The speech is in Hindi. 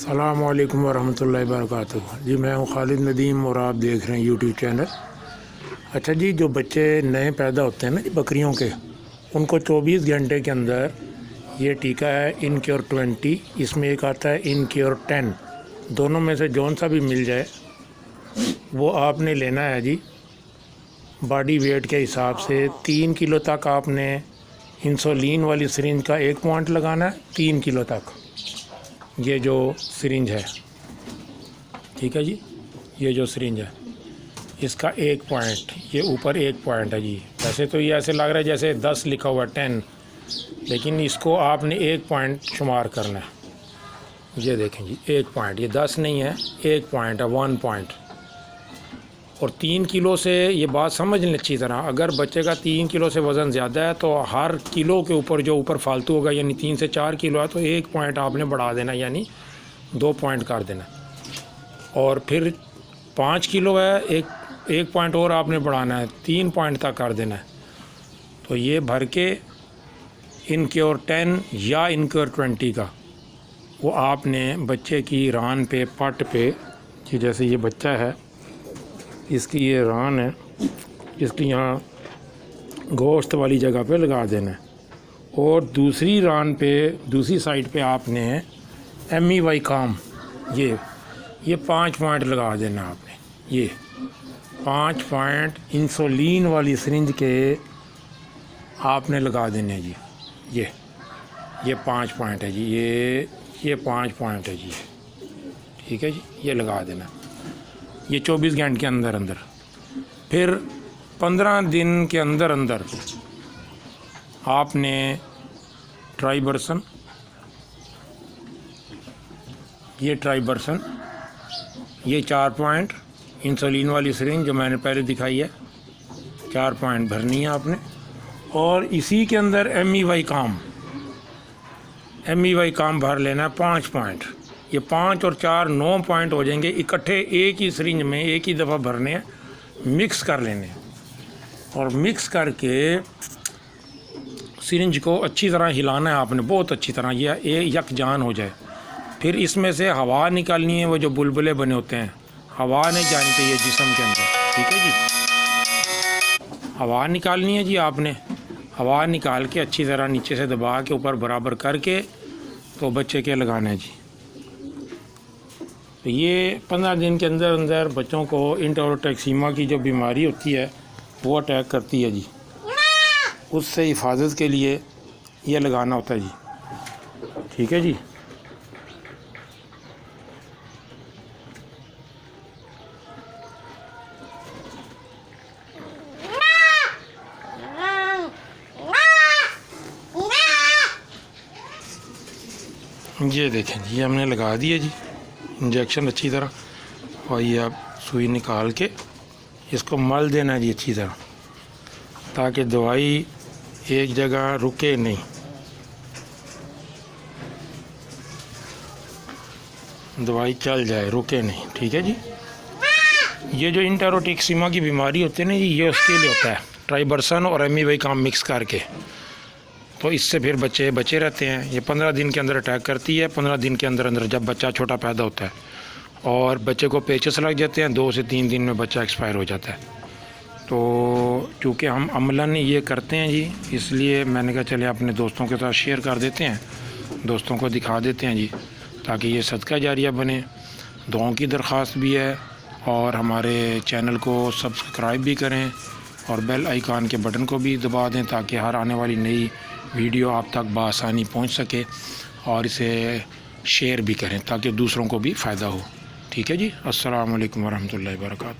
अस्सलामुअलैकुम वरहमतुल्लाहि वबरकातुहू। जी मैं हूँ खालिद नदीम और आप देख रहे हैं यूट्यूब चैनल। अच्छा जी, जो बच्चे नए पैदा होते हैं ना जी बकरियों के, उनको 24 घंटे के अंदर ये टीका है इनक्योर 20, इसमें एक आता है इनक्योर 10। दोनों में से जौन सा भी मिल जाए वो आपने लेना है जी। बॉडी वेट के हिसाब से 3 किलो तक आपने इंसुलिन वाली सिरिंज का 1 पॉइंट लगाना है। 3 किलो तक ये जो सिरिंज है, ठीक है जी, ये जो सिरिंज है इसका 1 पॉइंट, ये ऊपर 1 पॉइंट है जी। वैसे तो ये ऐसे लग रहा है जैसे 10 लिखा हुआ है 10, लेकिन इसको आपने 1 पॉइंट शुमार करना है। ये देखें जी 1 पॉइंट, ये 10 नहीं है, 1 पॉइंट है, 1 पॉइंट। और 3 किलो से ये बात समझ लें अच्छी तरह, अगर बच्चे का 3 किलो से वज़न ज़्यादा है तो हर किलो के ऊपर जो ऊपर फालतू होगा, यानी 3 से 4 किलो है तो 1 पॉइंट आपने बढ़ा देना, यानी 2 पॉइंट कर देना। और फिर 5 किलो है, एक पॉइंट और आपने बढ़ाना है, 3 पॉइंट तक कर देना है। तो ये भर के इनक्योर 10 या इनक्योर 20 का वो आपने बच्चे की रान पे, पट पे, कि जैसे ये बच्चा है इसकी ये रान है, इसकी यहाँ गोश्त वाली जगह पे लगा देना है। और दूसरी रान पे, दूसरी साइड पे आपने MEY काम ये 5 पॉइंट लगा देना आपने। ये 5 पॉइंट इंसुलिन वाली सिरिंज के आपने लगा देने जी। ये 5 पॉइंट है जी, ये 5 पॉइंट है जी, ठीक है जी, ये लगा देना। ये 24 घंटे के अंदर अंदर। फिर 15 दिन के अंदर अंदर आपने ट्राइबर्सन, ये 4 पॉइंट इंसुलिन वाली सिरिंज जो मैंने पहले दिखाई है, 4 पॉइंट भरनी है आपने। और इसी के अंदर MEY काम भर लेना है 5 पॉइंट। ये 5 और 4 9 पॉइंट हो जाएंगे इकट्ठे, एक ही सिरिंज में एक ही दफ़ा भरने हैं, मिक्स कर लेने हैं। और मिक्स करके सिरिंज को अच्छी तरह हिलाना है आपने, बहुत अच्छी तरह, ये यकजान हो जाए। फिर इसमें से हवा निकालनी है, वो जो बुलबुले बने होते हैं, हवा नहीं जानी चाहिए जिस्म के अंदर, ठीक है जी। हवा निकालनी है जी आपने, हवा निकाल के अच्छी तरह नीचे से दबा के ऊपर बराबर करके तो बच्चे के लगाना है जी। तो ये 15 दिन के अंदर अंदर बच्चों को इंटेरोटॉक्सीमा की जो बीमारी होती है वो अटैक करती है जी, उससे हिफाजत के लिए ये लगाना होता है जी, ठीक है जी। ये देखें जी, ये हमने लगा दिया जी इंजेक्शन अच्छी तरह। और ये आप सुई निकाल के इसको मल देना जी अच्छी तरह, ताकि दवाई एक जगह रुके नहीं। दवाई चल जाए, रुके नहीं, ठीक है जी। ये जो इंटेरोटॉक्सीमा की बीमारी होती है ना जी, ये उसके लिए होता है, ट्राइबर्सन और MEY काम मिक्स करके। तो इससे फिर बच्चे बचे रहते हैं। ये 15 दिन के अंदर अटैक करती है। 15 दिन के अंदर अंदर जब बच्चा छोटा पैदा होता है और बच्चे को पेचेस लग जाते हैं, 2 से 3 दिन में बच्चा एक्सपायर हो जाता है। तो चूँकि हम अमलन ये करते हैं जी, इसलिए मैंने कहा चले अपने दोस्तों के साथ शेयर कर देते हैं, दोस्तों को दिखा देते हैं जी, ताकि ये सदका जारिया बने। दुआओं की दरख्वास्त भी है, और हमारे चैनल को सब्सक्राइब भी करें और बेल आइकन के बटन को भी दबा दें, ताकि हर आने वाली नई वीडियो आप तक बआसानी पहुंच सके। और इसे शेयर भी करें ताकि दूसरों को भी फ़ायदा हो, ठीक है जी। अस्सलाम वालेकुम वरहमतुल्लाहि वबरकातुहू।